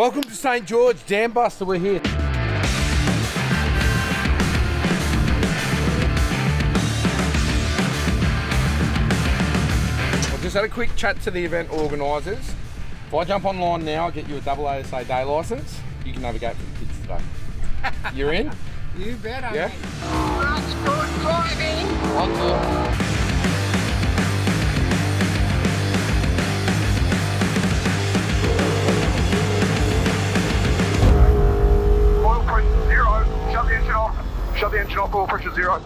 Welcome to St. George, Dam Buster, we're here. I just had a quick chat to the event organisers. If I jump online now, I'll get you a double ASA day licence. You can navigate for the kids today. You're in? You bet I'm Yeah? in. That's good driving. Awesome. 0. Shut the engine off. Shut the engine off. Oil pressure 0.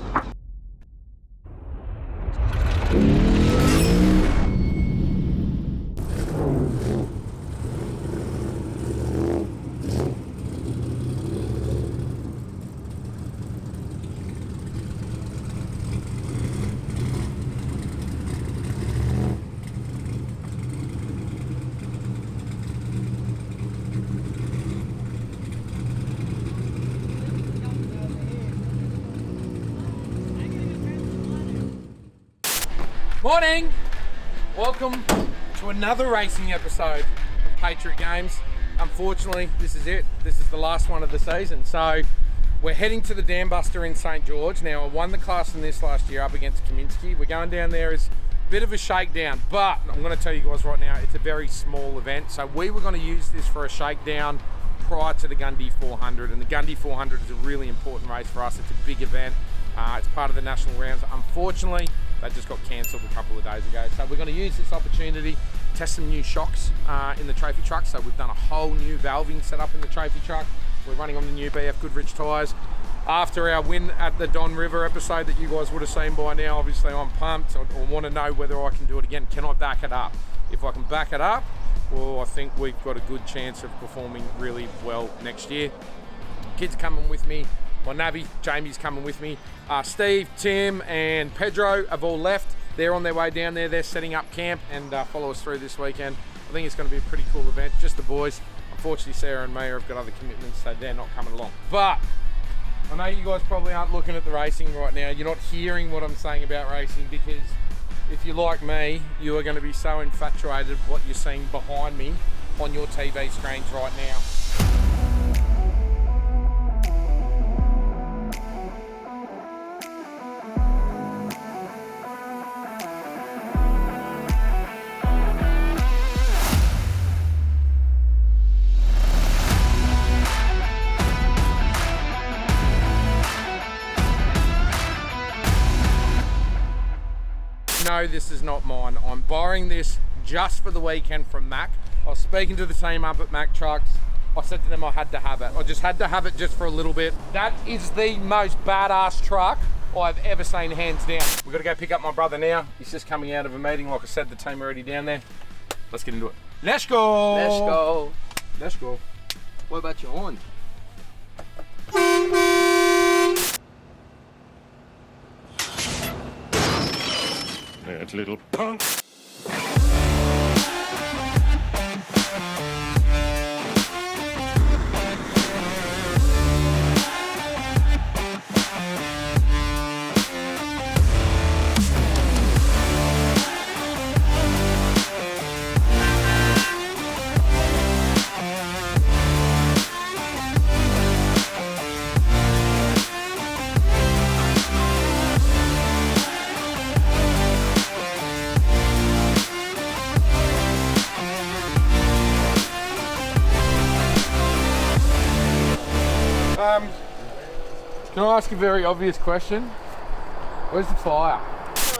Morning! Welcome to another racing episode of Patriot Games. Unfortunately, this is it. This is the last one of the season. So we're heading to the Dam Buster in St. George. Now, I won the class in this last year up against Kaminsky. We're going down there as a bit of a shakedown, but I'm going to tell you guys right now, it's a very small event. So we were going to use this for a shakedown prior to the Gundy 400, and the Gundy 400 is a really important race for us. It's a big event. It's part of the national rounds. Unfortunately, that just got cancelled a couple of days ago. So we're going to use this opportunity to test some new shocks in the trophy truck. So we've done a whole new valving setup in the trophy truck. We're running on the new BF Goodrich tyres. After our win at the Don River episode that you guys would have seen by now, obviously I'm pumped. I want to know whether I can do it again. Can I back it up? If I can back it up, well, I think we've got a good chance of performing really well next year. Kids coming with me. My Navi, Jamie's coming with me. Steve, Tim and Pedro have all left. They're on their way down there. They're setting up camp and follow us through this weekend. I think it's going to be a pretty cool event. Just the boys. Unfortunately, Sarah and Maya have got other commitments, so they're not coming along. But I know you guys probably aren't looking at the racing right now. You're not hearing what I'm saying about racing because if you're like me, you are going to be so infatuated with what you're seeing behind me on your TV screens right now. No, this is not mine. I'm borrowing this just for the weekend from Mac. I was speaking to the team up at Mac Trucks. I said to them I had to have it. I just had to have it just for a little bit. That is the most badass truck I've ever seen, hands down. We've got to go pick up my brother now. He's just coming out of a meeting. Like I said, the team are already down there. Let's get into it. Let's go! Let's go. Let's go. What about your horn? That little punk. Can I ask a very obvious question? Where's the fire?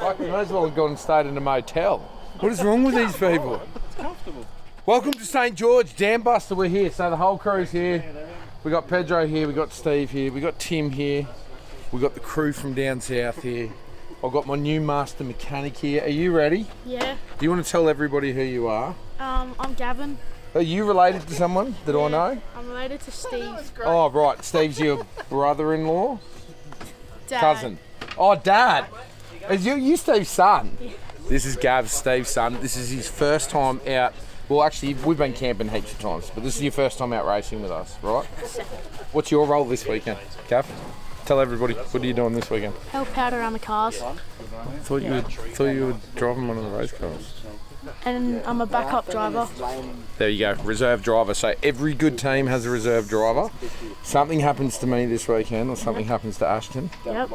I may as well have gone and stayed in a motel. What is wrong with these people? It's comfortable. Welcome to St. George, Dam Buster, we're here. So the whole crew's here. We got Pedro here, we got Steve here, we got Tim here. We got the crew from down south here. I've got my new master mechanic here. Are you ready? Yeah. Do you want to tell everybody who you are? I'm Gavin. Are you related to someone that I know? I'm related to Steve. Oh, right. Steve's your brother-in-law? Dad. Cousin. Oh, Dad. Is you Steve's son? Yeah. This is Gav, Steve's son. This is his first time out. Well, actually, we've been camping heaps of times, but this is your first time out racing with us, right? What's your role this weekend, Gav? Tell everybody, what are you doing this weekend? Help out around the cars. Thought you were driving one of the race cars. and I'm a backup driver. There you go, reserve driver. So every good team has a reserve driver. Something happens to me this weekend or something happens to Ashton, Yep.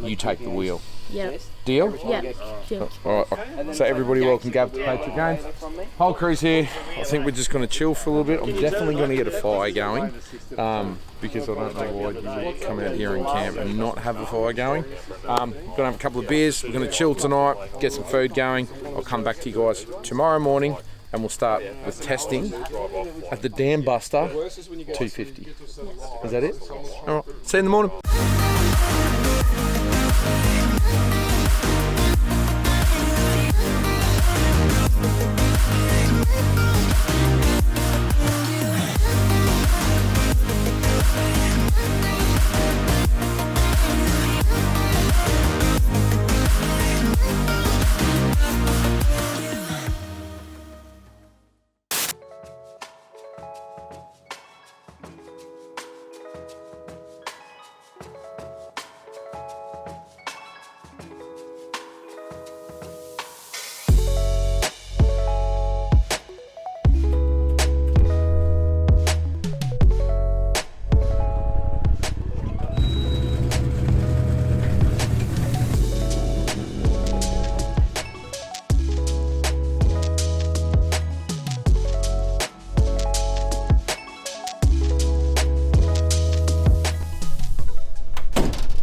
you take the wheel. Yep. Deal? Yep. Deal. All right. So everybody welcome Gav to Patriot Games. Whole crew's here. I think we're just going to chill for a little bit. I'm definitely going to get a fire going because I don't know why you come out here in camp and not have a fire going. We're going to have a couple of beers. We're going to chill tonight, get some food going. I'll come back to you guys tomorrow morning and we'll start with testing at the Dam Buster 250. Is that it? All right. See you in the morning.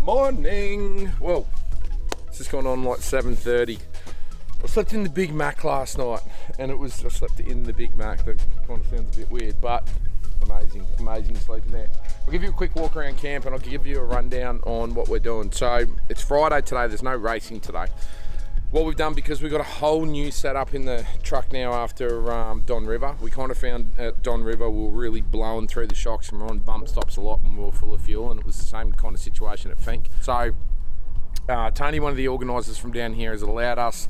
Morning. Well, it's just gone on like 7:30. I slept in the Big Mac last night, and I slept in the Big Mac. That kind of sounds a bit weird, but amazing sleeping there. I'll give you a quick walk around camp, and I'll give you a rundown on what we're doing. So it's Friday today. There's no racing today. What we've done, because we've got a whole new setup in the truck now after Don River. We kind of found at Don River we were really blowing through the shocks and we're on bump stops a lot when we were full of fuel, and it was the same kind of situation at Fink. So Tony, one of the organisers from down here, has allowed us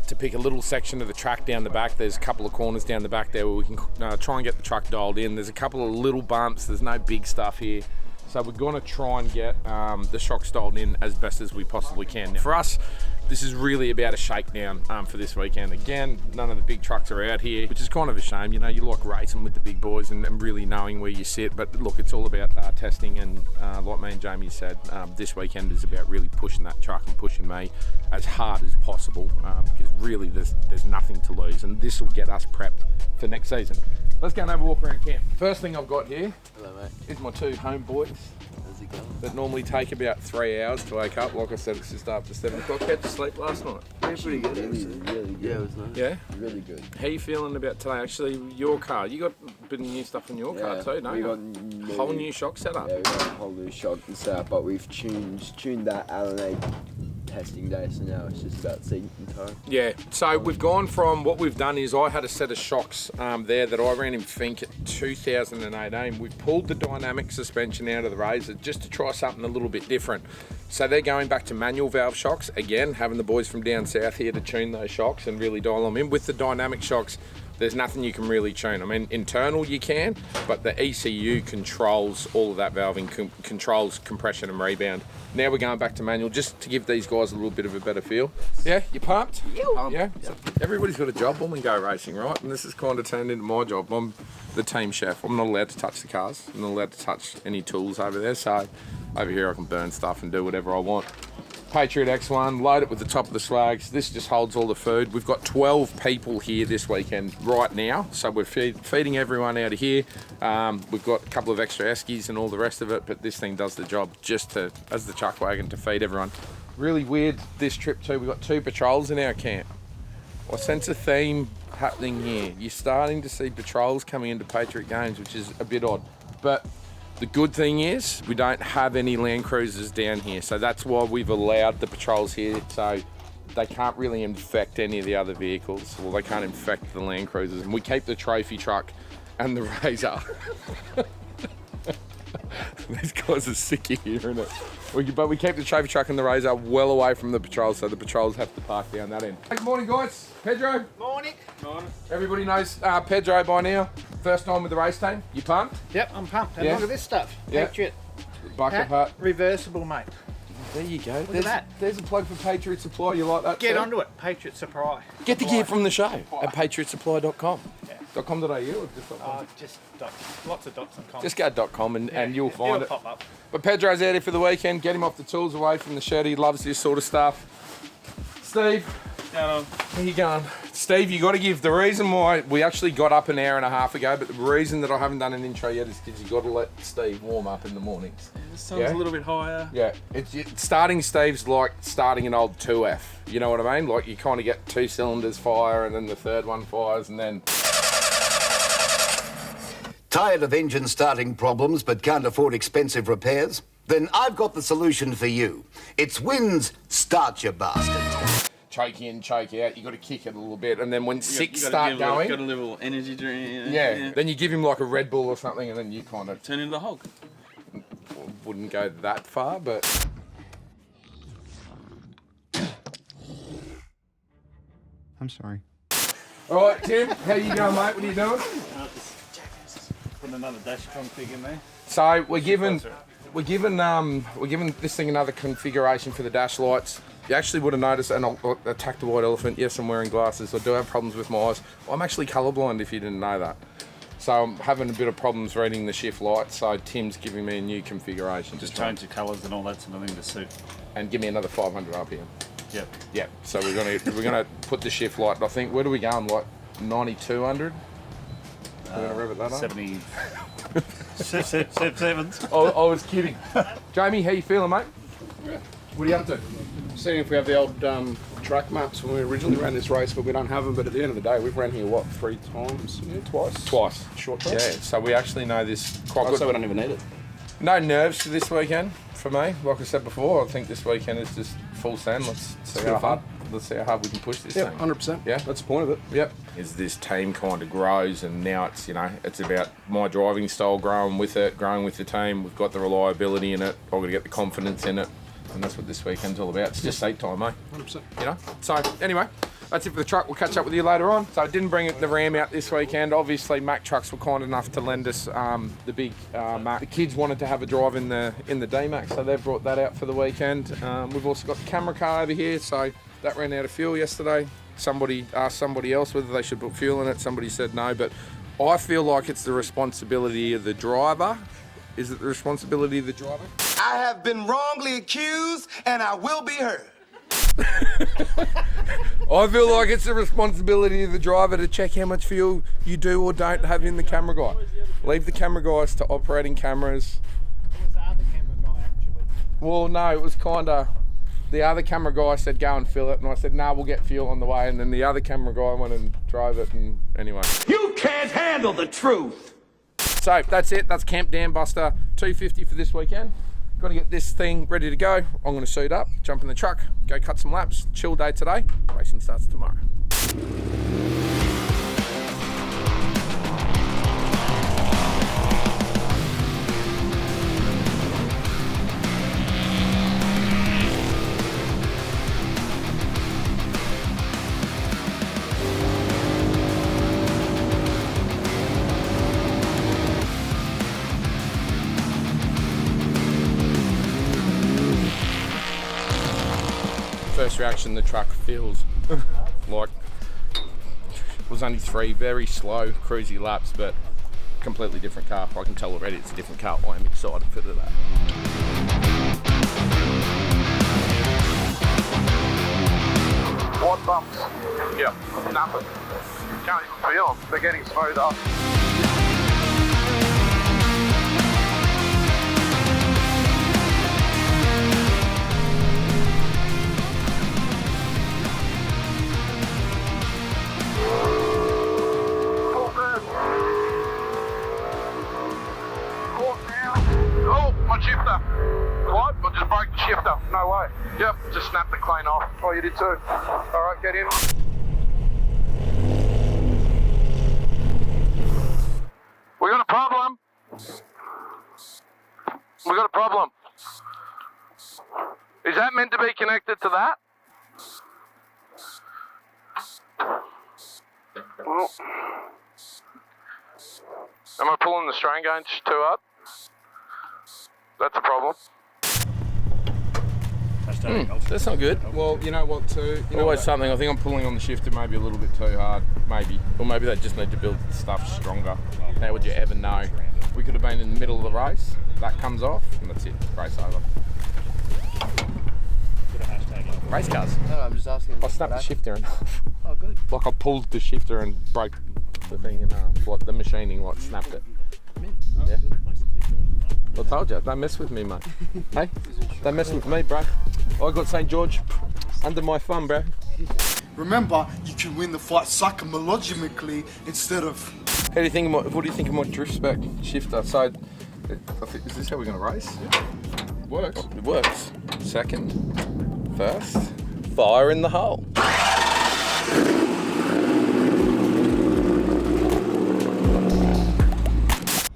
to pick a little section of the track down the back. There's a couple of corners down the back there where we can try and get the truck dialed in. There's a couple of little bumps. There's no big stuff here. So we're going to try and get the shocks dialed in as best as we possibly can. Now, for us, this is really about a shakedown for this weekend. Again, none of the big trucks are out here, which is kind of a shame. You know, you like racing with the big boys and really knowing where you sit. But look, it's all about testing, and like me and Jamie said, this weekend is about really pushing that truck and pushing me as hard as possible because really there's nothing to lose, and this will get us prepped for next season. Let's go and have a walk around camp. First thing I've got here is my two homeboys that normally take about 3 hours to wake up. Like I said, it's just after 7 o'clock. How'd you sleep last night? Yeah, pretty good. Really good. Yeah, it was nice. Yeah? Really good. How you feeling about today? Actually, your car, you got a bit of new stuff on your car too, don't you? Got whole new shock setup. Yeah, we got a whole new shock and setup, but we've tuned that LNA testing day, so now it's just about seat and toe. Yeah, so we've gone from, what we've done is I had a set of shocks there that I ran in Fink at 2018. We've pulled the dynamic suspension out of the RZR just to try something a little bit different. So they're going back to manual valve shocks, again, having the boys from down south here to tune those shocks and really dial them in. With the dynamic shocks, there's nothing you can really tune. I mean, internal you can, but the ECU controls all of that valving, controls compression and rebound. Now we're going back to manual just to give these guys a little bit of a better feel. Yeah, you pumped? Yeah? So everybody's got a job when we go racing, right? And this has kind of turned into my job. I'm the team chef. I'm not allowed to touch the cars. I'm not allowed to touch any tools over there. So over here I can burn stuff and do whatever I want. Patriot X1, load it with the top of the swags. This just holds all the food. We've got 12 people here this weekend right now, so we're feeding everyone out of here. We've got a couple of extra eskies and all the rest of it, but this thing does the job just to, as the chuck wagon, to feed everyone. Really weird this trip too. We've got 2 patrols in our camp. I sense a theme happening here. You're starting to see patrols coming into Patriot Games, which is a bit odd, but the good thing is we don't have any Land Cruisers down here, so that's why we've allowed the patrols here, so they can't really infect any of the other vehicles. Well, they can't infect the Land Cruisers, and we keep the trophy truck and the RZR. These guys are sick of hearing it. But we keep the trophy truck and the RZR well away from the patrols, so the patrols have to park down that end. Good morning, guys. Pedro. Morning. Everybody knows Pedro by now. First time with the race team. You pumped? Yep, I'm pumped. And Yeah. look at this stuff. Yeah. Patriot. Bucket hut. Reversible, mate. There you go. Look at that. There's a plug for Patriot Supply. You like that? Get too? onto it. Patriot Supply. Get the gear from the show at patriotsupply.com. Yeah. .com.au or just .com? Just lots of dots and com. Just go .com and you'll find it. Pop up. But Pedro's out here for the weekend. Get him off the tools, away from the shed. He loves this sort of stuff. Steve, how you going? Steve, you got to give the reason why we actually got up an hour and a half ago, but the reason that I haven't done an intro yet is because you got to let Steve warm up in the mornings. The sun's a little bit higher. Yeah, it's starting Steve's like starting an old 2F. You know what I mean? Like you kind of get 2 cylinders fire and then the third one fires and then. Tired of engine starting problems but can't afford expensive repairs? Then I've got the solution for you. It's Wynn's Start Your Bastard. Choke in, choke out. You got to kick it a little bit, and then when six You start going, got a little energy drink. yeah, then you give him like a Red Bull or something, and then you kind of Turn into the Hulk. wouldn't go that far, but. I'm sorry. All right, Tim, how you going, mate? What are you doing? Put another dash config in there. So we're giving this thing another configuration for the dash lights. You actually would have noticed, and I'll attack the white elephant. Yes, I'm wearing glasses. I do have problems with my eyes. I'm actually colourblind, if you didn't know that. So I'm having a bit of problems reading the shift lights. So Tim's giving me a new configuration. Just change the colours and all that sort of thing to suit. And give me another 500 RPM. Yep. Yeah. So we're gonna put the shift light. I think where do we go on like 9200? We're gonna rev it that up. 70. 7s. I was kidding. Jamie, how you feeling, mate? What are you up to? Seeing if we have the old track maps when we originally ran this race, but we don't have them. But at the end of the day, we've ran here, what, 3 times? Yeah, twice? Twice. Short track? Yeah, so we actually know this quite I'd good. say we don't even need it. No nerves for this weekend for me. Like I said before, I think this weekend is just full send. Let's see how hard we can push this Yeah, thing. 100%. Yeah, that's the point of it. Yep. As this team kind of grows, and now it's it's about my driving style growing with it, growing with the team. We've got the reliability in it. I've got to get the confidence in it, and that's what this weekend's all about. It's just seat time, mate. 100%. So anyway, that's it for the truck. We'll catch up with you later on. So I didn't bring the Ram out this weekend. Obviously, Mack Trucks were kind enough to lend us the big Mack. The kids wanted to have a drive in the D-Mac, so they've brought that out for the weekend. We've also got the camera car over here, so that ran out of fuel yesterday. Somebody asked somebody else whether they should put fuel in it. Somebody said no, but I feel like it's the responsibility of the driver. Is it the responsibility of the driver? I have been wrongly accused, and I will be heard. I feel like it's the responsibility of the driver to check how much fuel you do or don't have in the camera guy. Leave the camera guys to operating cameras. It was the other camera guy, actually. Well, no, it was kind of... The other camera guy said go and fill it, and I said no, we'll get fuel on the way, and then the other camera guy went and drove it, and anyway. You can't handle the truth. So that's it. That's Camp Dambuster 250 for this weekend. Got to get this thing ready to go. I'm going to suit up, jump in the truck, go cut some laps. Chill day today. Racing starts tomorrow. First reaction, the truck feels like it was only 3 very slow cruisy laps, but completely different car. I can tell already it's a different car. I am excited for that. Wide bumps. Yeah, nothing. Can't even feel them. They're getting smoother. Oh, my shifter. What? I just broke the shifter. No way. Yep, just snapped the clean off. Oh, you did too. All right, get in. We got a problem. We got a problem. Is that meant to be connected to that? Well, am I pulling the strain gauge too hard? That's a problem. That's not good. Well, you know what, too? You know Always what? something. I think I'm pulling on the shifter maybe a little bit too hard, maybe. Or maybe they just need to build stuff stronger. How would you ever know? We could have been in the middle of the race. That comes off, and that's it. Race over. Race cars. No, I'm just asking. I snapped the shifter in half. Oh, good. Like I pulled the shifter and broke the thing in half. Like the machining, like snapped it. Yeah. I told you, don't mess with me, mate. Hey, don't mess with me, bro. I got St. George under my thumb, bro. Remember, you can win the fight psychologically instead of. How do you think? What do you think of my drift spec shifter? So, I think, is this how we're going to race? Yeah. Works. It works. Second, first, fire in the hole.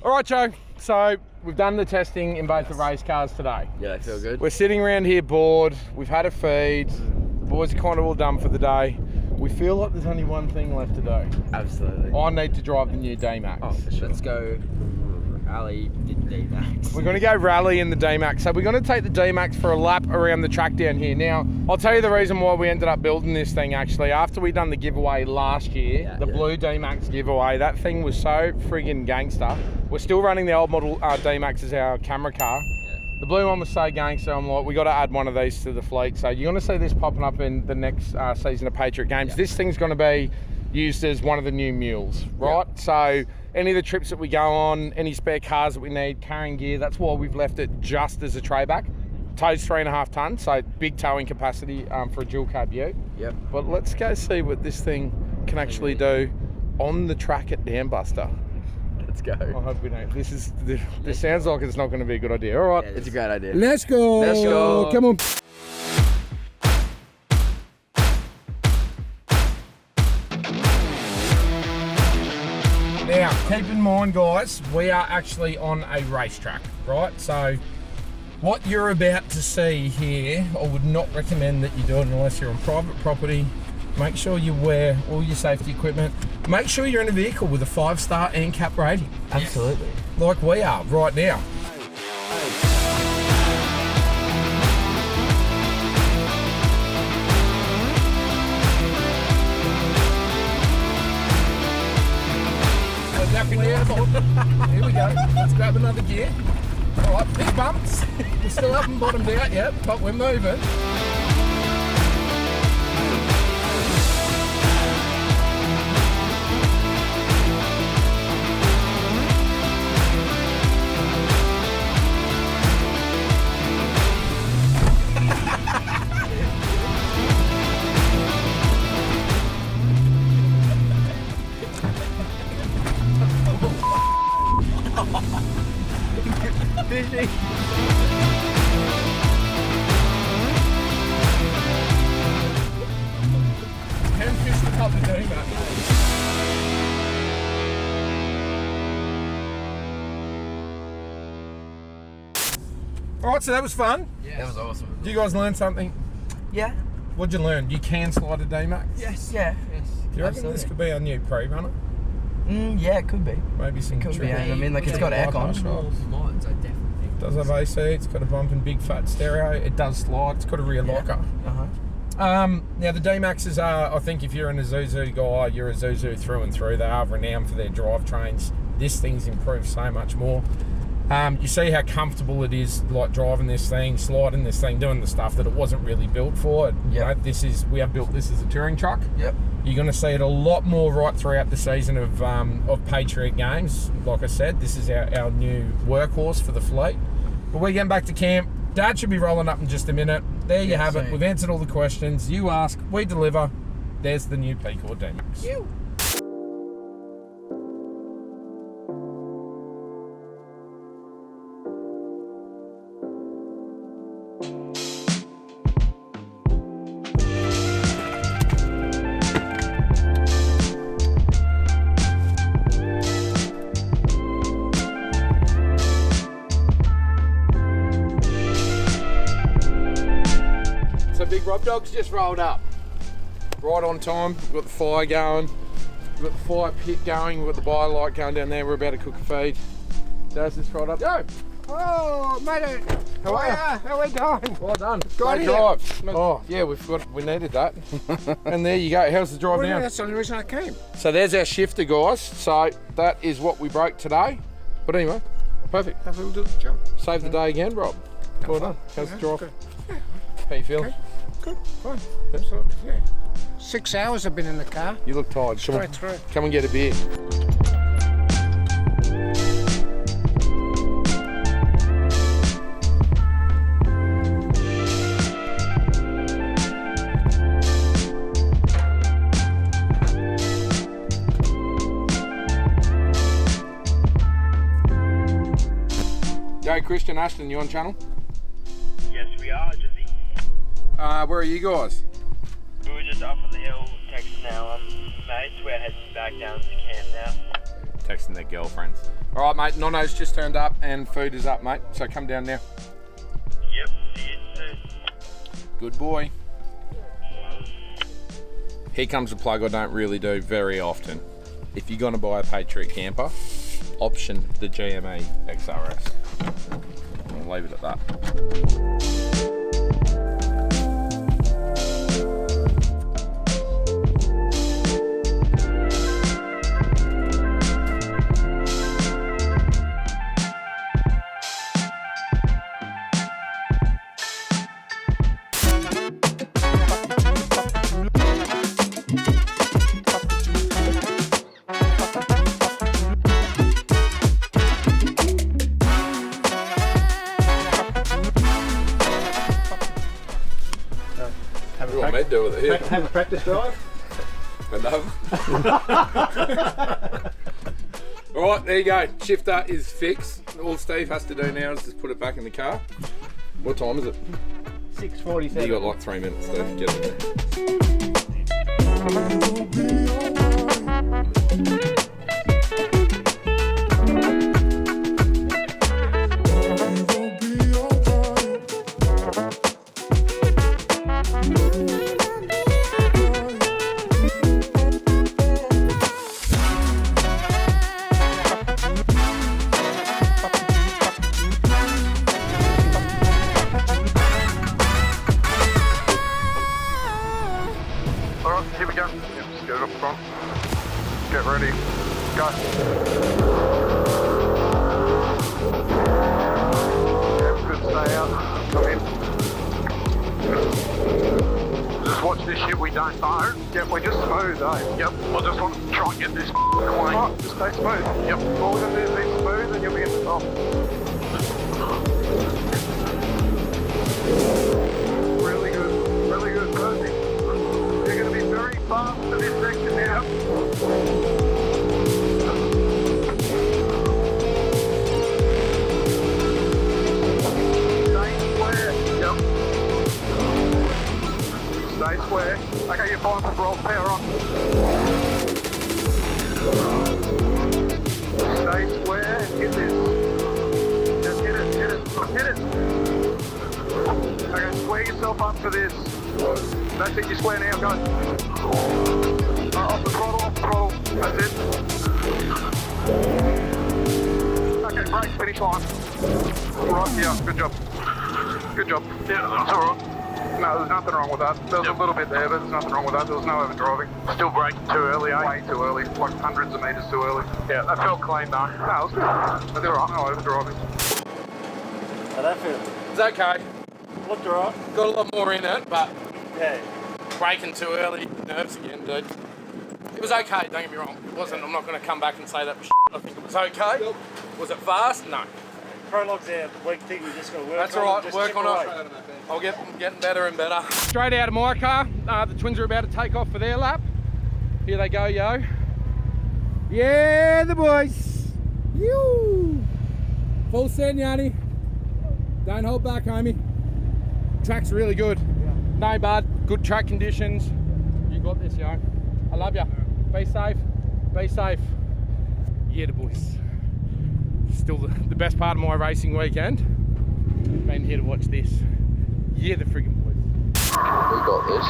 All right, Joe. So we've done the testing in both the race cars today. Yeah, they feel good. We're sitting around here bored. We've had a feed. The boys are kind of all done for the day. We feel like there's only one thing left to do. Absolutely. I need to drive the new D-Max. Oh, for sure. Let's go rally the D-Max. We're going to go rally in the D-Max. So we're going to take the D-Max for a lap around the track down here. Now, I'll tell you the reason why we ended up building this thing actually. After we done the giveaway last year, the blue D-Max giveaway, that thing was so friggin' gangster. We're still running the old model D-Max as our camera car. The blue one was so gangster, I'm like, we got to add one of these to the fleet. So you're going to see this popping up in the next season of Patriot Games. This thing's going to be used as one of the new mules, right? So any of the trips that we go on, any spare cars that we need, carrying gear, that's why we've left it just as a trayback. Tow's 3.5 tonnes, so big towing capacity for a dual cab ute. Yep. But let's go see what this thing can actually do on the track at Dambuster. Let's go. I hope we don't. This sounds like it's not going to be a good idea. All right. Yeah, it's a great idea. Let's go. Let's go. Come on. Now, keep in mind, guys, we are actually on a racetrack, right? So, what you're about to see here, I would not recommend that you do it unless you're on private property. Make sure you wear all your safety equipment. Make sure you're in a vehicle with a 5-star NCAP rating. Absolutely. Like we are right now. Here we go. Let's grab another gear. All right, big bumps. We still haven't bottomed out yet, but we're moving. Busy. Handfish the top of the D-Max. Alright, so that was fun. Yeah. That was awesome. Did you guys learn something? Yeah. What'd you learn? You can slide a D-Max? Yes. Yeah. Yes. Do you reckon this could be our new pre-runner? Yeah, it could be. Maybe some could be. I mean, like it's got aircon. Does have AC, it's got a bumping big fat stereo, it does slide, it's got a rear locker. Now the D-Maxes are, I think if you're an Isuzu guy, you're a Isuzu through and through. They are renowned for their drivetrains. This thing's improved so much more. You see how comfortable it is, like driving this thing, sliding this thing, doing the stuff that it wasn't really built for. You know, we have built this as a touring truck. Yep. You're going to see it a lot more right throughout the season of Patriot Games. Like I said, this is our new workhorse for the fleet. But we're getting back to camp. Dad should be rolling up in just a minute. There you have it. We've answered all the questions. You ask, we deliver. There's the new P-Core D-Max. Big Rob Dog's just rolled up. Right on time. We've got the fire going. We've got the fire pit going. We've got the bio light going down there. We're about to cook a feed. Dad's just rolled up. Go! Oh, mate. How are you? How we doing? Well done. Got Great here. drive. Oh, yeah, we needed that. And there you go. How's the drive Well, now? that's the only reason I came. So there's our shifter, guys. So that is what we broke today. But anyway, perfect. Hopefully we'll do the job. Save the day again, Rob. Well done. How's the drive? Good. How you feeling? Good. Fine. Absolutely. Yeah. 6 hours I've been in the car. You look tired. Come on. Straight through. Come and get a beer. Yo, Christian, Ashton, you on channel? Yes, we are, Jizzy. Where are you guys? We were just up on the hill texting our mates. We're heading back down to camp now. Texting their girlfriends. All right, mate. Nono's just turned up and food is up, mate. So come down now. Yep, see you soon. Good boy. Here comes a plug I don't really do very often. If you're going to buy a Patriot camper, option the GME XRS. I'll leave it at that. Do with it here. Have a practice drive? Alright, there you go. Shifter is fixed. All Steve has to do now is just put it back in the car. What time is it? 6:47. You got like 3 minutes, Steve. Get it there. Get ready. Go. Yeah, good stay out. Come in. Just watch this shit we don't know. Yep, we're just smooth, eh? Yep. I just want to try and get this clean. Oh, just stay smooth. Yep. All we're going to do is be smooth and you'll be at the top. Really good. Really good. Perfect. You're going to be very fast for this section now. Stay square. Okay, you're fine for roll. Power on. Stay square and hit this. Just hit it, hit it, hit it. Okay, square yourself up for this. That's it, you square now, go. Off the throttle, off the throttle. That's it. Okay, brake, finish line. Right, yeah, good job. Good job. Yeah, that's alright. No, there's nothing wrong with that. There was a little bit there, but there's nothing wrong with that. There was no overdriving. Still braking too early, eh? Way too early, like hundreds of metres too early. Yeah, that felt clean though. No, it was good. That's alright, no overdriving. How that feel? It's okay. Looked alright. Got a lot more in it, but Yeah. braking too early, nerves again, dude. It was okay, don't get me wrong. It wasn't, I'm not going to come back and say that was shit. I think it was okay. Was it fast? No. Prologue's our weak thing, we just got to work That's on all right, just work chip on away. it. I'll get getting better and better. Straight out of my car, the twins are about to take off for their lap. Here they go, yo. Yeah, the boys. You. Full send, Yanni. Don't hold back, homie. Track's really good. Yeah. No bud, good track conditions. You got this, yo. I love ya. Be safe. Be safe. Yeah, the boys. Still the best part of my racing weekend. Been here to watch this. Yeah, the friggin' boys. We got this.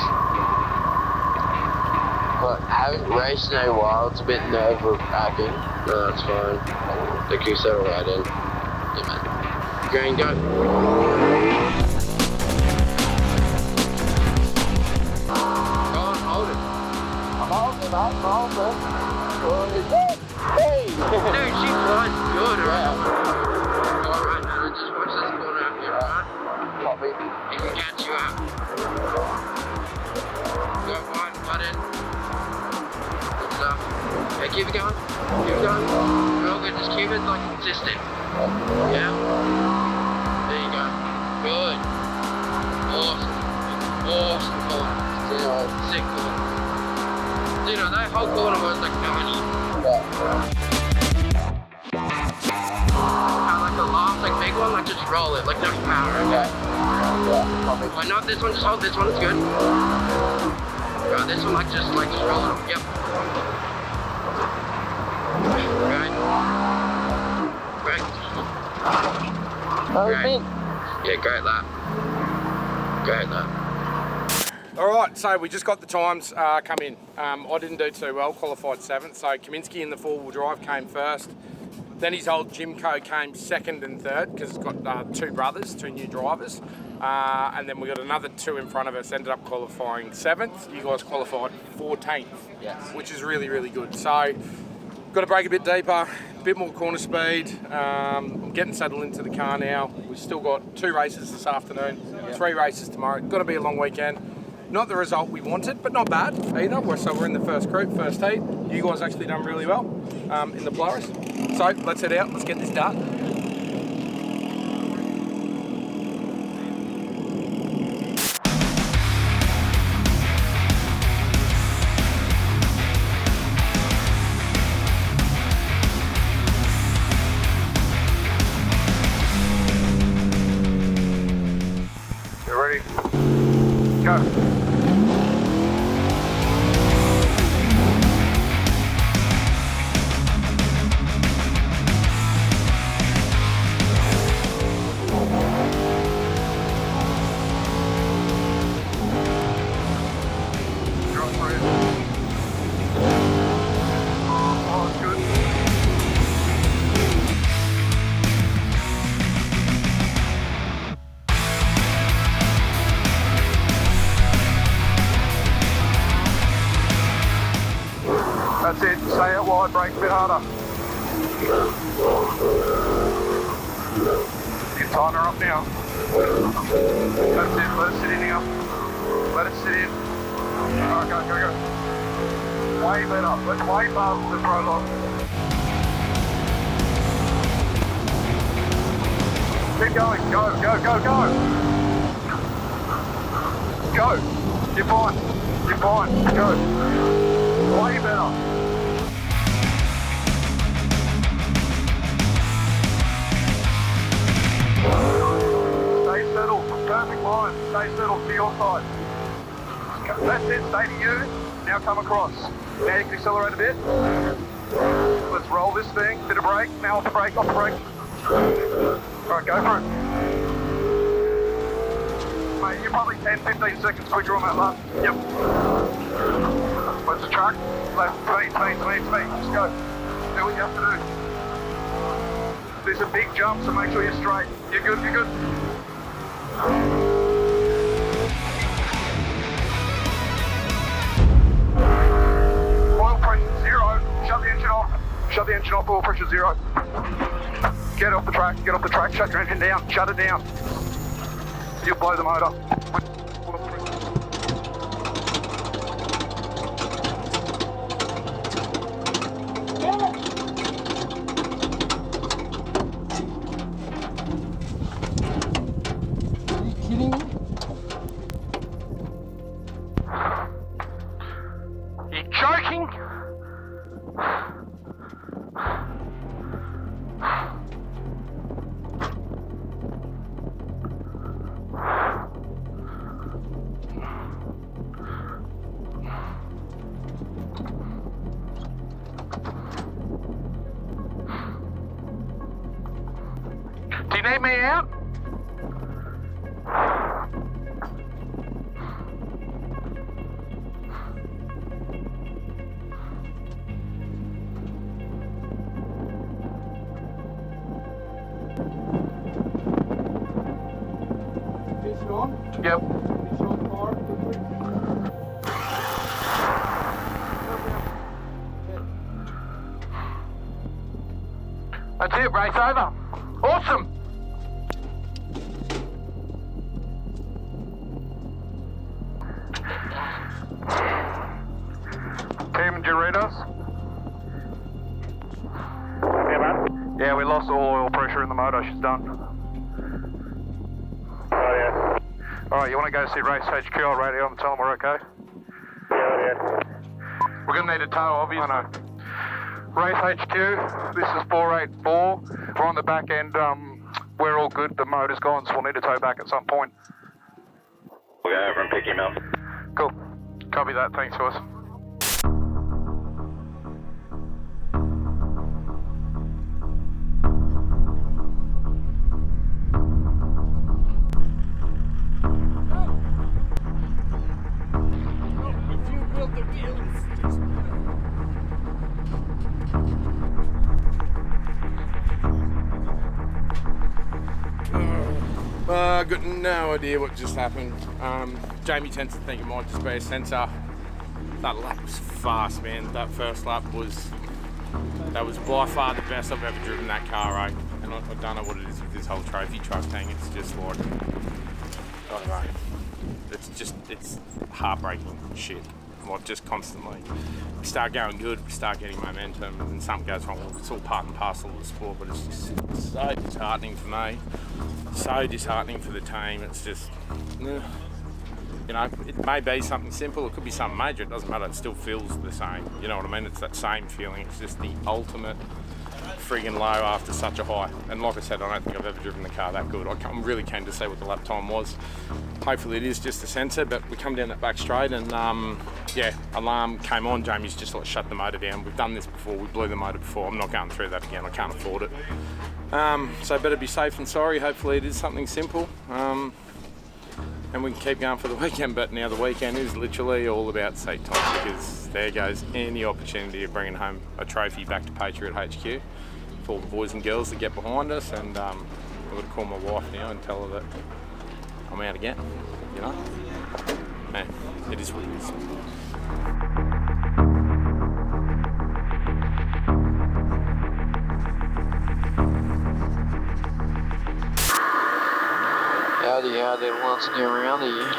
But haven't raced in a while. It's a bit nerve-wracking. No, that's fine. The Q settle right in. Yeah, man. Green, go. Go on, hold it. I'm holding. Hey! Dude, she flies good around. Alright, now just watch this corner up here, alright? Copy. He can catch you up. Got one, button. Good stuff. Okay, keep it going. Keep it going. Real good, just keep it like consistent. Yeah? There you go. Good. Awesome. Awesome corner. Sick corner. You know, that whole corner was like 90. Like the last, like big one, like just roll it, like no power, okay? Why not this one? Just hold this one, it's good. Right, this one, like just roll it. Yep. Great. Great. Yeah, great lap. Great lap. All right, so we just got the times come in. I didn't do too well, qualified 7th. So Kaminsky in the 4-wheel drive came first. Then his old Jimco came 2nd and 3rd because it's got 2 brothers, 2 new drivers. And then we got another 2 in front of us, ended up qualifying 7th. You guys qualified 14th, yes, which is really, really good. So got to brake a bit deeper, a bit more corner speed. I'm getting settled into the car now. We've still got 2 races this afternoon, 3 races tomorrow. Got to be a long weekend. Not the result we wanted, but not bad either. So we're in the first group, first heat. You guys actually done really well in the Polaris. So let's head out, let's get this done. You ready? Go. That's it, stay out wide, brake a bit harder. You can tighten her up now. That's it, let it sit in here. Let it sit in. Alright, go. Way better, let's way above the PROLOGUE. Keep going, go. Go, you're fine, go. Way better. Stay settled, perfect line, stay settled to your side. That's it, stay to you, now come across. Now you can accelerate a bit. Let's roll this thing, bit of brake, now off the brake. Alright, go for it. Mate, you're probably 10-15 seconds quicker on that lap. Yep. Where's the truck? Left, speed. Just go. Do what you have to do. There's a big jump, so make sure you're straight. You're good. Oil pressure 0. Shut the engine off, oil pressure 0. Get off the track, shut your engine down, shut it down. You'll blow the motor. Are you kidding me? You joking? Do you need me out? Yep. That's it, race over. Awesome. Team, did you read us? Yeah, man. Yeah, we lost all oil pressure in the motor. She's done. Oh, yeah. Alright, you want to go see Race HQ on radio and tell them we're okay? Yeah. We're going to need a tow, obviously. I know. Race HQ, this is 484. We're on the back end. We're all good. The motor's gone, so we'll need a tow back at some point. We'll go over and pick him up. Cool. Copy that. Thanks, Horse. I've got no idea what just happened. Jamie tends to think it might just be a sensor. That lap was fast, man. That first lap was by far the best I've ever driven that car, eh? And I don't know what it is with this whole trophy truck thing. It's just like, I don't know. It's heartbreaking shit. Like just constantly. We start going good, we start getting momentum, and something goes wrong. It's all part and parcel of the sport, but it's just so disheartening for me. So disheartening for the team. It's just, you know, it may be something simple, it could be something major, it doesn't matter, it still feels the same. You know what I mean? It's that same feeling. It's just the ultimate friggin' low after such a high. And like I said, I don't think I've ever driven the car that good. I'm really keen to see what the lap time was. Hopefully it is just a sensor, but we come down that back straight and yeah, alarm came on. Jamie's just like shut the motor down. We've done this before, we blew the motor before. I'm not going through that again, I can't afford it. So better be safe than sorry. Hopefully it is something simple. And we can keep going for the weekend, but now the weekend is literally all about seat time, because there goes any opportunity of bringing home a trophy back to Patriot HQ for all the boys and girls that get behind us. And I'm going to call my wife now and tell her that I'm out again, you know? Man, it is what it is. Howdy, wants to get around here.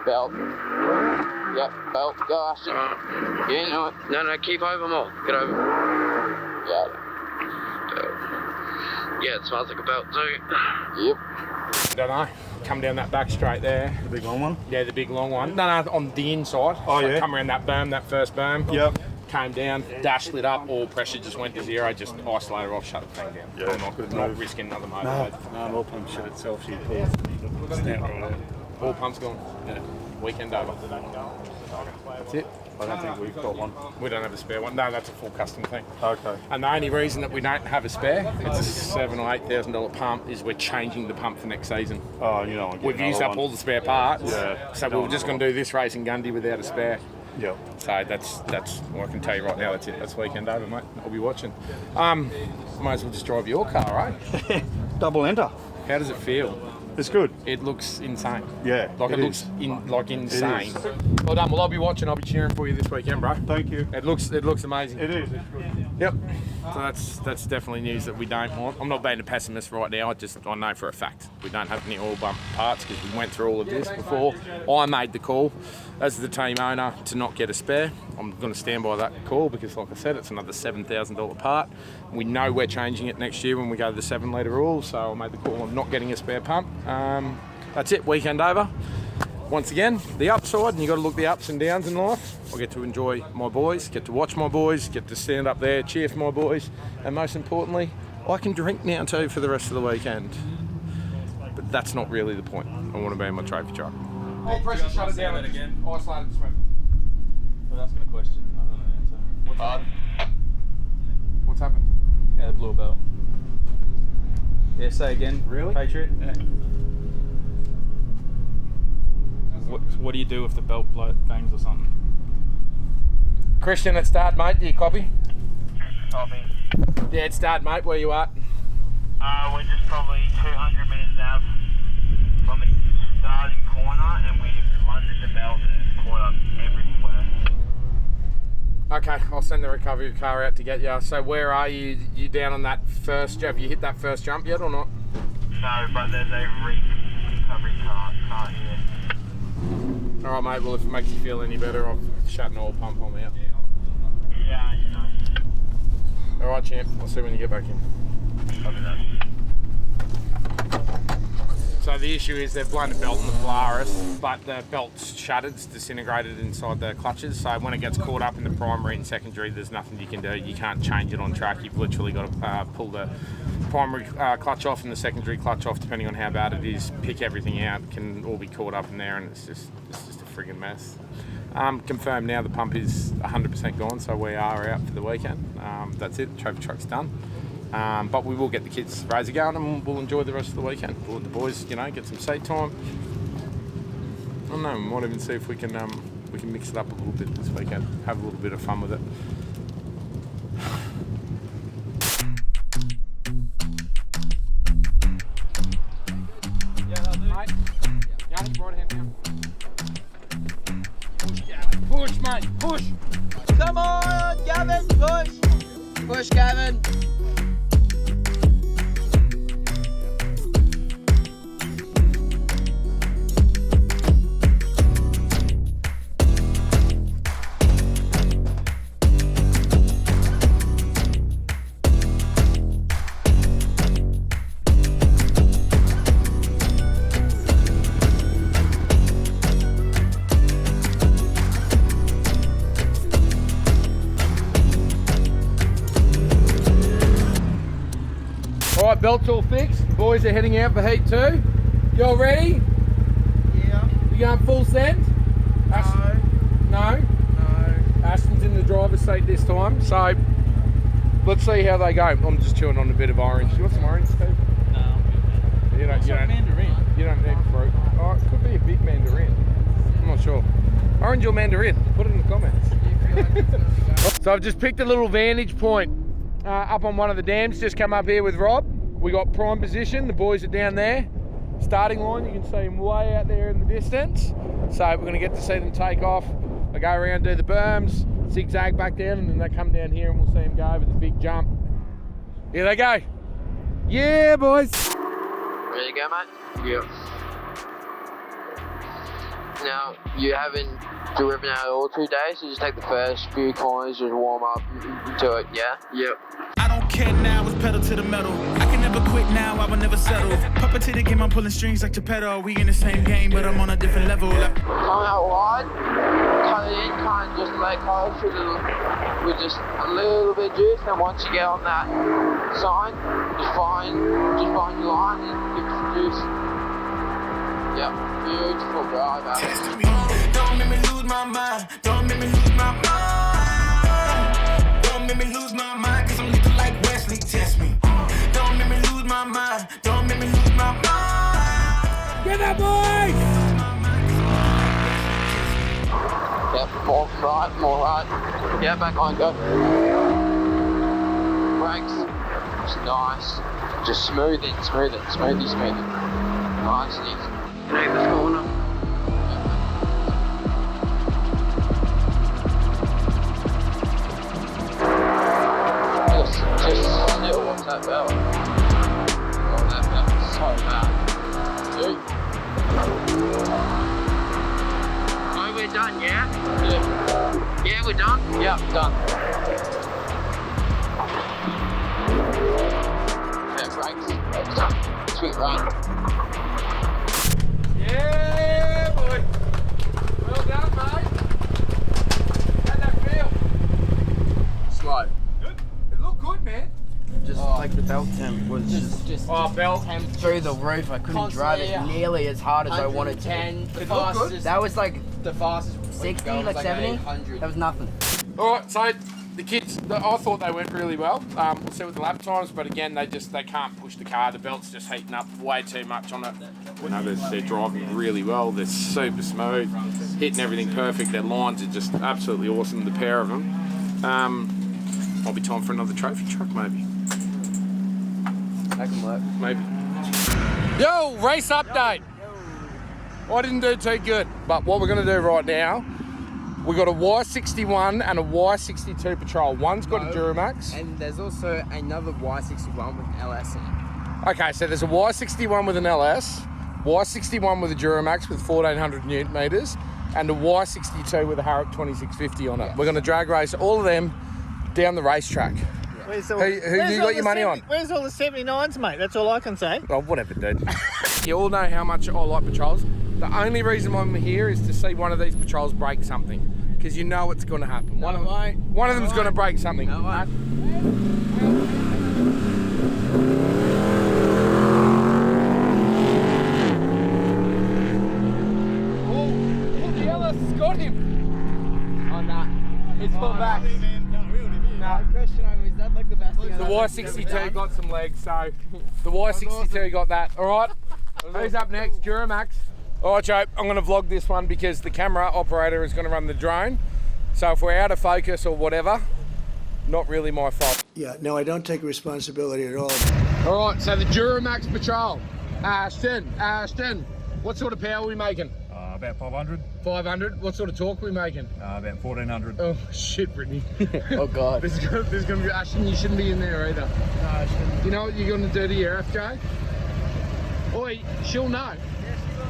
Belt. Yep, belt, go Ashton. You know it. No, keep over more. Get over. Yeah. Belt. Yeah, it smells like a belt too. Yep. Don't know. Come down that back straight there. The big long one? Yeah, the big long one. No, on the inside. Oh, so yeah. Come around that berm, that first berm. Yep. Came down, dash lit up, all pressure just went to zero, just isolated off, shut the thing down. Yeah, I'm not risking another motor. No, more pump shit itself, so you pull. Stand right out. All pumps gone. Yeah. Weekend over. That's it. I don't think we've got one. We don't have a spare one. No, that's a full custom thing. Okay. And the only reason that we don't have a spare, it's a $7,000 or $8,000 pump, is we're changing the pump for next season. Oh, you know, we've used up all the spare parts. Yeah. So we were just going to do this race in Gundy without a spare. Yep. So that's well, I can tell you right now, that's it. That's weekend over, mate. I'll be watching. Might as well just drive your car, right? Double enter. How does it feel? It's good. It looks insane. Yeah, Like it looks insane. Well done. Well, I'll be watching. I'll be cheering for you this weekend, bro. Thank you. It looks amazing. It is. It's good. Yep. So that's definitely news that we don't want. I'm not being a pessimist right now. I know for a fact we don't have any oil bump parts because we went through all of this before. I made the call as the team owner to not get a spare. I'm going to stand by that call because, like I said, it's another $7,000 part. We know we're changing it next year when we go to the 7-litre rule. So I made the call on not getting a spare pump. That's it. Weekend over. Once again, the upside, and you've got to look the ups and downs in life. I get to enjoy my boys, get to watch my boys, get to stand up there, cheer for my boys, and most importantly, I can drink now too for the rest of the weekend. But that's not really the point. I want to be in my trophy truck. I'll press and shut it down again. Isolated swim. I was asking a question. I don't know the answer. What's happened? Yeah, blew a belt. Yeah, say again. Really? Patriot? Yeah. What do you do if the belt bangs or something? Christian, at start, mate. Do you copy? Copy. Yeah, at start, mate. Where you at? We're just probably 200 metres out from the starting corner, and we've landed the belt and it's caught up everywhere. Okay, I'll send the recovery car out to get you. So where are you? You down on that first? Have you hit that first jump yet or not? No, but there's a recovery car here. All right, mate. Well, if it makes you feel any better, I'll shut an oil pump on out. Yeah, you know. All right, champ. I'll see you when you get back in. Copy that. So the issue is they've blown a belt in the Polaris, but the belt's shattered, it's disintegrated inside the clutches. So when it gets caught up in the primary and secondary, there's nothing you can do. You can't change it on track. You've literally got to pull the primary clutch off and the secondary clutch off, depending on how bad it is. Pick everything out. It can all be caught up in there, and it's just a friggin' mess. Confirmed now the pump is 100% gone, so we are out for the weekend. That's it. The trophy truck's done. But we will get the kids' razor going and we'll enjoy the rest of the weekend. We'll let the boys, get some seat time. I don't know, we might even see if we can mix it up a little bit this weekend. Have a little bit of fun with it. Mate, Yannick, right hand down. Push, Gavin. Push, mate, push. Come on, Gavin, push. Push, Gavin. Alright, belt's all fixed. The boys are heading out for heat 2. Y'all ready? Yeah. You going full send? No? Ashton's in the driver's seat this time, so let's see how they go. I'm just chewing on a bit of orange. You want some orange, Steve? No. You don't mandarin. You don't need fruit. Oh, it could be a big mandarin. I'm not sure. Orange or mandarin? Put it in the comments. So I've just picked a little vantage point up on one of the dams. Just come up here with Rob. We got prime position. The boys are down there. Starting line, you can see them way out there in the distance. So we're going to get to see them take off. They go around, do the berms, zigzag back down, and then they come down here and we'll see them go over the big jump. Here they go. Yeah, boys. Ready to go, mate? Yep. Now, you haven't driven out all 2 days, so just take the first few corners, just warm up to it, yeah? Yep. I don't care now, it's pedal to the metal. I can never quit now, I will never settle. Papa to the game, I'm pulling strings like Geppetto. We in the same game, but I'm on a different level. Come out wide, cut it in, kind of just let go with just a little bit of juice, and once you get on that sign, just find your line and give it some juice. Yep, beautiful drive, Don't make me lose my mind, don't make me lose my mind. Don't make me lose my mind, cause I'm looking like Wesley, test me. Don't make me lose my mind, don't make me lose my mind. Get that, boys! Yep, more right. Yeah, back on, go. Brakes, just nice. Just smooth it. Right, Steve. Leave this corner. Just still what's that belt? Oh, that belt is so bad. Dude. Oh, we're done, yeah? Yeah. Yeah, we're done? Yeah, done. Yeah, brakes. Sweet run. Yeah, boy. Well done, mate. How'd that feel? Slow. Good. It looked good, man. Just like the belt temp was just belt temp through the roof. I couldn't drive it nearly as hard as I wanted to. It looked good. That was like The fastest 60, like 70. That was nothing. All right, so the kids, I thought they went really well. We'll see with the lap times, but again, they can't push the car. The belt's just heating up way too much on it. You know, they're driving really well. They're super smooth, hitting everything perfect. Their lines are just absolutely awesome, the pair of them. Might be time for another trophy truck, maybe. That can work. Maybe. Yo, race update. I didn't do too good, but what we're going to do right now, we got a Y61 and a Y62 Patrol. One's got a Duramax. And there's also another Y61 with LS in it. Okay, so there's a Y61 with an LS, Y61 with a Duramax with 1400 newton meters, and a Y62 with a Harrick 2650 on it. Yes. We're going to drag race all of them down the racetrack. Where's Who you got your money on? Where's all the 79s, mate? That's all I can say. Oh, whatever, dude. You all know how much I like patrols. The only reason I'm here is to see one of these patrols break something, because you know it's going to happen. One of them's going to break something. The LS has got him. Oh, nah. It's full back. No, question over, is that like the best thing? The Y62 got some legs, so the Y62 got that. All right, who's up next? Duramax. All right, Joe, I'm going to vlog this one because the camera operator is going to run the drone. So if we're out of focus or whatever, not really my fault. Yeah, no, I don't take responsibility at all. All right, so the Duramax Patrol. Ashton, what sort of power are we making? About 500. 500? What sort of torque are we making? About 1400. Oh, shit, Brittany. Oh, God. There's going to be, Ashton, you shouldn't be in there either. No, I shouldn't. You know what you're going to do to your FJ? Oi, she'll know.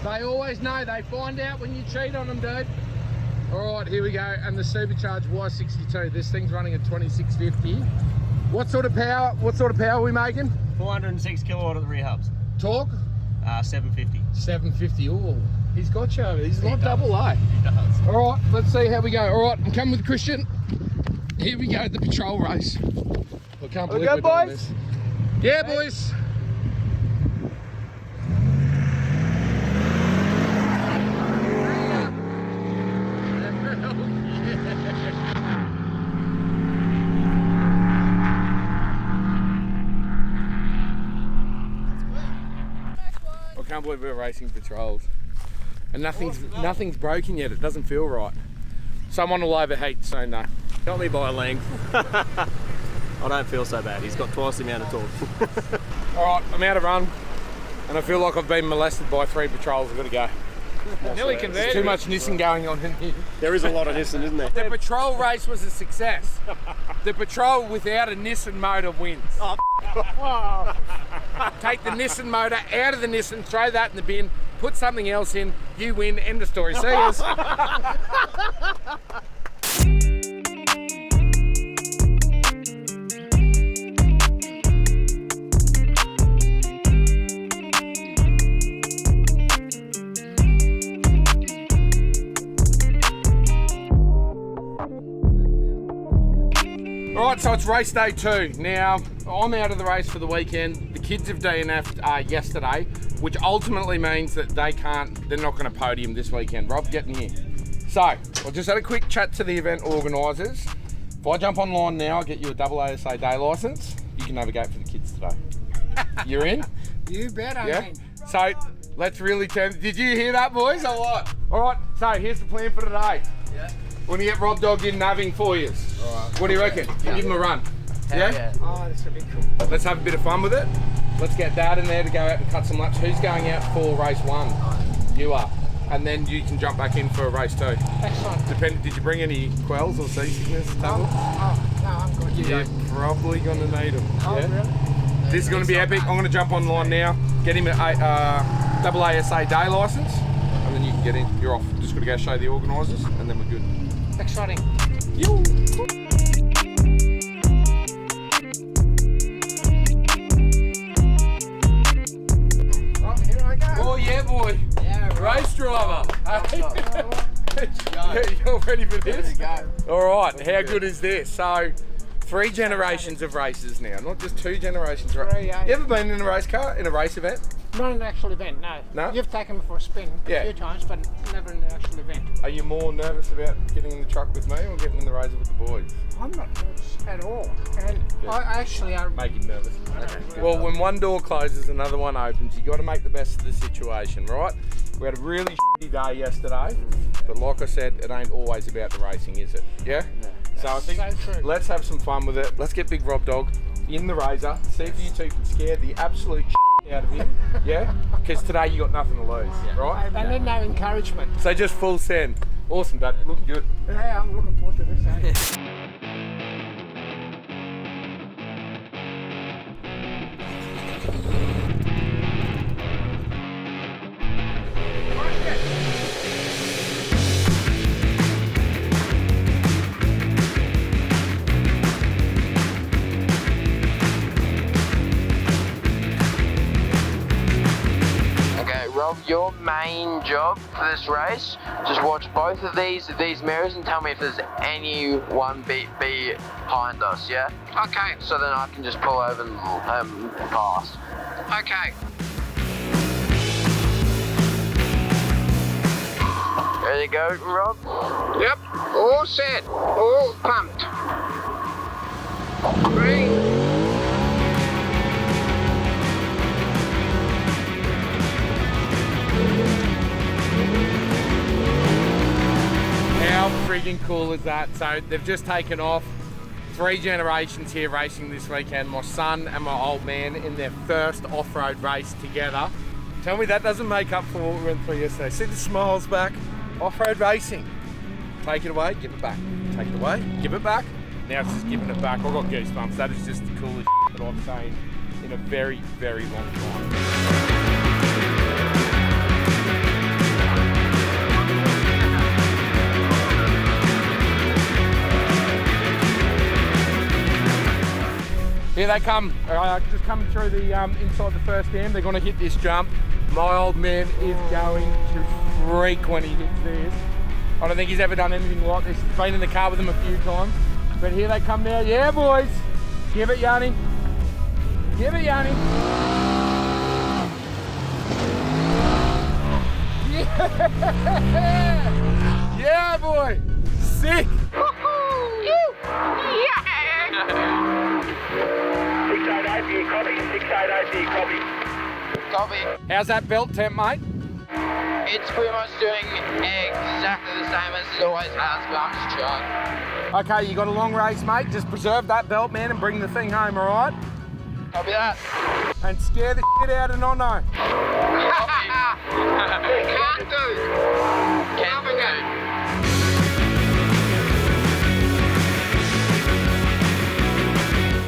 They always know. They find out when you cheat on them, dude. All right, here we go. And the supercharged Y62. This thing's running at 2650. What sort of power are we making? 406 kilowatt at the rear hubs. Torque? 750. 750. Oh, he's got you over. He's not double A. He does. All right, let's see how we go. All right, I'm coming with Christian. Here we go, the patrol race. I can't believe we're doing this. Yeah, boys. I can't believe we're racing patrols. And nothing's broken yet. It doesn't feel right. Someone will overheat soon though. Got me by a length. I don't feel so bad. He's got twice the amount of torque. All right, I'm out of run, and I feel like I've been molested by 3 patrols. I've got to go. Nearly converted. There's too much Nissan going on in here. There is a lot of Nissan, isn't there? The patrol race was a success. The patrol without a Nissan motor wins. Oh. Take the Nissan motor out of the Nissan, throw that in the bin, put something else in, you win, end of story. See us. Alright, so it's race day 2. Now, I'm out of the race for the weekend. The kids have DNF'd yesterday, which ultimately means that they're not going to podium this weekend. Rob, get in here. So, I just had a quick chat to the event organisers. If I jump online now, I'll get you a double ASA day licence. You can navigate for the kids today. You're in? You bet I'm in. So, let's really turn... Did you hear that, boys, or what? Alright, so here's the plan for today. Yeah. We're going to get Rob Dog in navving for you. All right. What do you reckon? Yeah. Give him a run. Yeah? Oh, this will be cool. Let's have a bit of fun with it. Let's get Dad in there to go out and cut some laps. Who's going out for race 1? You are. And then you can jump back in for race 2. Excellent. Did you bring any quells or seasickness tablets? No, I'm good. You're probably going to need them. Oh, yeah? really? This is going to be epic. I'm going to jump online now, get him a double ASA day licence, and then you can get in. You're off. Just got to go show the organisers, and then we're good. Exciting. Yo. Oh yeah, boy. Yeah, right. Race driver. You're ready for this? All right. How good is this? So, 3 generations of races now, not just 2 generations. You ever been in a race car, in a race event? Not an actual event, no. No? You've taken me for a spin a few times, but never in an actual event. Are you more nervous about getting in the truck with me or getting in the razor with the boys? I'm not nervous at all. And I actually make him nervous. Okay. Well, when one door closes, another one opens. You got to make the best of the situation, right? We had a really shitty day yesterday, but like I said, it ain't always about the racing, is it? Yeah? So I think let's have some fun with it. Let's get Big Rob Dog in the razor, see if you two can scare the absolute shit out of him, yeah? Because today you got nothing to lose, right? And then no encouragement. So just full send. Awesome, Dad. Looking good. Yeah, I'm looking forward to this. Rob, your main job for this race, just watch both of these mirrors and tell me if there's anyone behind us, yeah? Okay. So then I can just pull over and pass. Okay. Ready to go, Rob? Yep, all set, all pumped. 3. How friggin' cool is that? So they've just taken off. 3 generations here racing this weekend. My son and my old man in their first off-road race together. Tell me that doesn't make up for what we went through yesterday. See the smiles back? Off-road racing. Take it away, give it back. Take it away, give it back. Now it's just giving it back. I've got goosebumps. That is just the coolest that I've seen in a very, very long time. Here they come, just coming through the inside the first dam. They're going to hit this jump. My old man is going to freak when he hits this. I don't think he's ever done anything like this. He's been in the car with them a few times. But here they come now. Yeah, boys. Give it, Yanni. Give it, Yanni. Yeah! Yeah, boy. Sick. 688, copy. 688, copy. Copy. How's that belt temp, mate? It's pretty much doing exactly the same as it always has, but I'm just trying. Okay, you got a long race, mate. Just preserve that belt, man, and bring the thing home, all right? Copy that. And scare the shit out of Nono. Copy. Can't do. Can't do.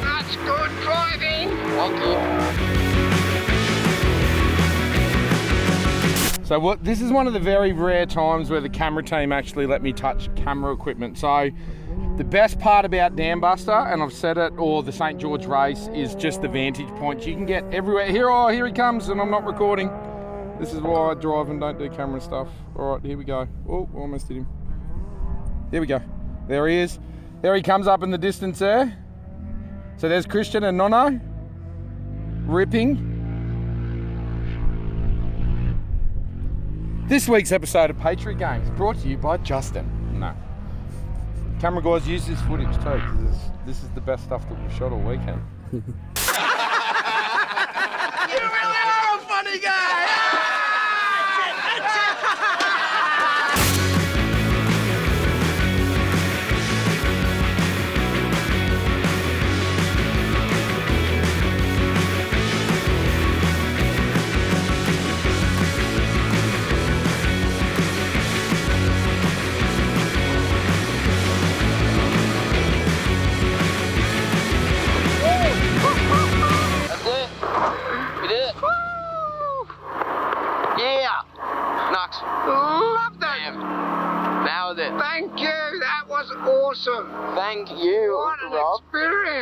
That's good driving. Thank you. So this is one of the very rare times where the camera team actually let me touch camera equipment. So the best part about Dam Buster, and I've said it, or the St. George race, is just the vantage points you can get everywhere. Here he comes, and I'm not recording. This is why I drive and don't do camera stuff. All right, here we go. Oh, almost hit him. Here we go. There he is. There he comes up in the distance there. So there's Christian and Nono. Ripping. This week's episode of Patriot Games brought to you by Justin. No. Camera guys, use this footage too, because this is the best stuff that we've shot all weekend. You really are a funny guy!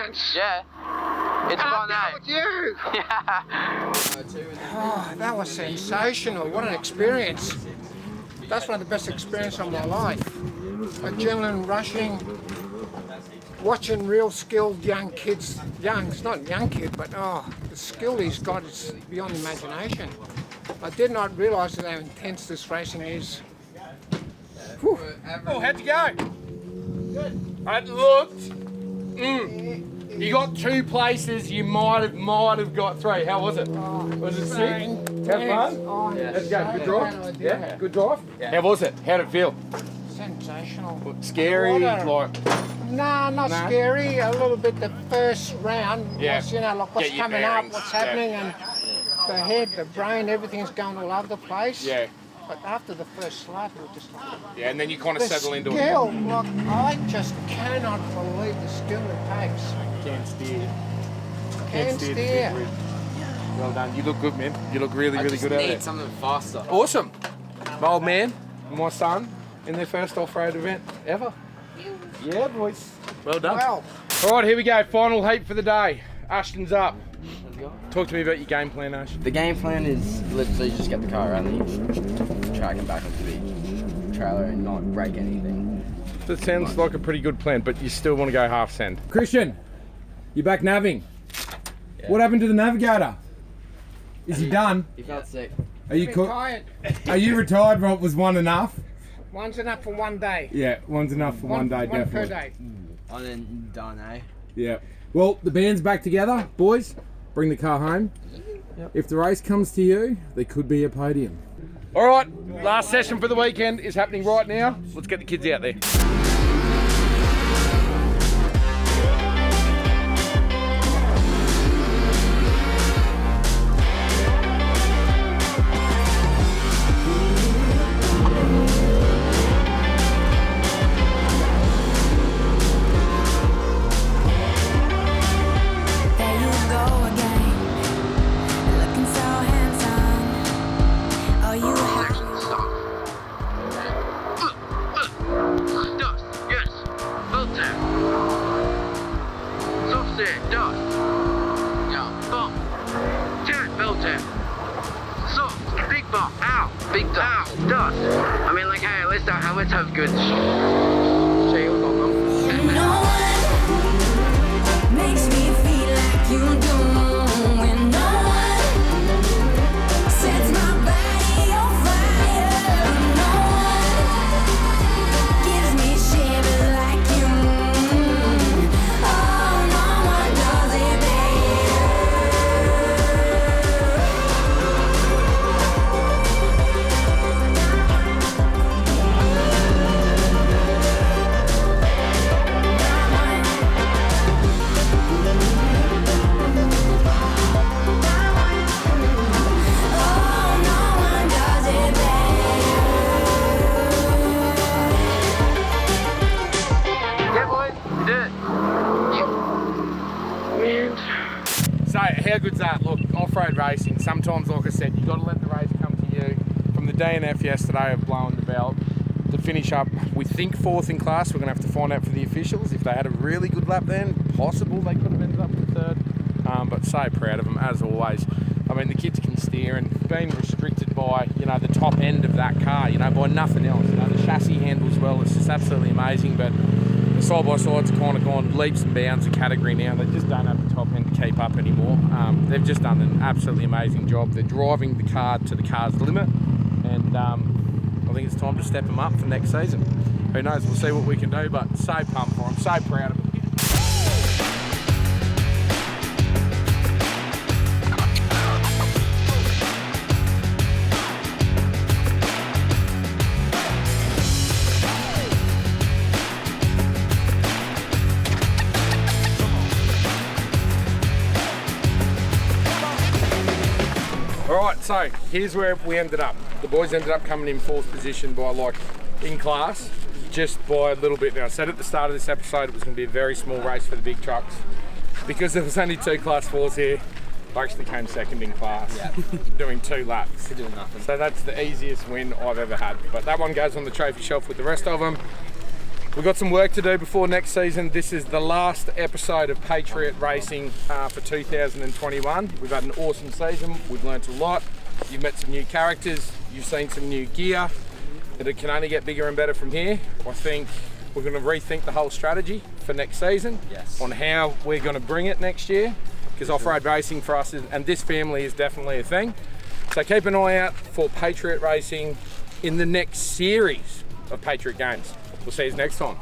once. Yeah. It's fun, eh? With you. Yeah. Oh, that was sensational. What an experience. That's one of the best experiences of my life. Adrenaline rushing, watching real skilled young kids. Young, it's not a young kid, but the skill he's got is beyond imagination. I did not realise how intense this racing is. Whew. Oh, how'd you go? Good. It looked. You got 2 places. You might have got 3. How was it? Was it sick? Have fun? Oh, yeah. Let's go. Good drive. Yeah. Good drive. Yeah. How was it? How did it feel? Sensational. Scary, like. Nah, not scary. A little bit the first round. Yeah. Was, like what's coming up, what's happening, and the head, the brain, everything's going all over the place. Yeah. But after the first slide, we were just like... Yeah, and then you kind of settle into it. Skill, like, I just cannot believe the skill it takes. Can't steer. Can't steer. Well done. You look good, man. You look really, really good at it. I just need something faster. Awesome. My old man, my son, in their first off-road event ever. Yeah, boys. Well done. Wow. All right, here we go. Final heat for the day. Ashton's up. Talk to me about your game plan, Ash. The game plan is literally just get the car around the track and back onto the trailer and not break anything. That sounds like a pretty good plan, but you still want to go half send. Christian, you're back navving. Yeah. What happened to the navigator? Is he done? He felt sick. Are you retired? Are you retired? Rob? Was one enough? One's enough for one day. Yeah, one's enough for one day, one definitely. Per day. And then done, eh? Yeah. Well, the band's back together, boys. Bring the car home. Yep. If the race comes to you, there could be a podium. All right, last session for the weekend is happening right now. Let's get the kids out there. Have good shield on them. No one makes me feel like you do. When no one sets my body on fire. No one gives me shivers like you. Oh, no one does it So, how good's that? Look, off-road racing, sometimes, like I said, you've got to let the race come to you. From the DNF yesterday of blowing the belt, to finish up, we think 4th in class. We're going to have to find out for the officials. If they had a really good lap then, possible they could have ended up with 3rd. But so proud of them, as always. I mean, the kids can steer, and being restricted by, the top end of that car, by nothing else. The chassis handles well, it's just absolutely amazing. But the side-by-sides are kind of gone leaps and bounds of category now. They just don't have the top end to keep up anymore. They've just done an absolutely amazing job. They're driving the car to the car's limit, and I think it's time to step them up for next season. Who knows, we'll see what we can do, but so pumped for them, so proud of them. Alright, so here's where we ended up. The boys ended up coming in 4th position by in class, just by a little bit. Now I said at the start of this episode it was going to be a very small race for the big trucks. Because there was only 2 class 4s here, I actually came 2nd in class, doing 2 laps. Doing nothing. So that's the easiest win I've ever had. But that one goes on the trophy shelf with the rest of them. We've got some work to do before next season. This is the last episode of Patriot Racing for 2021. We've had an awesome season. We've learnt a lot. You've met some new characters. You've seen some new gear. It can only get bigger and better from here. I think we're going to rethink the whole strategy for next season on how we're going to bring it next year, because off-road racing for us and this family is definitely a thing. So keep an eye out for Patriot Racing in the next series of Patriot Games. We'll see you next time.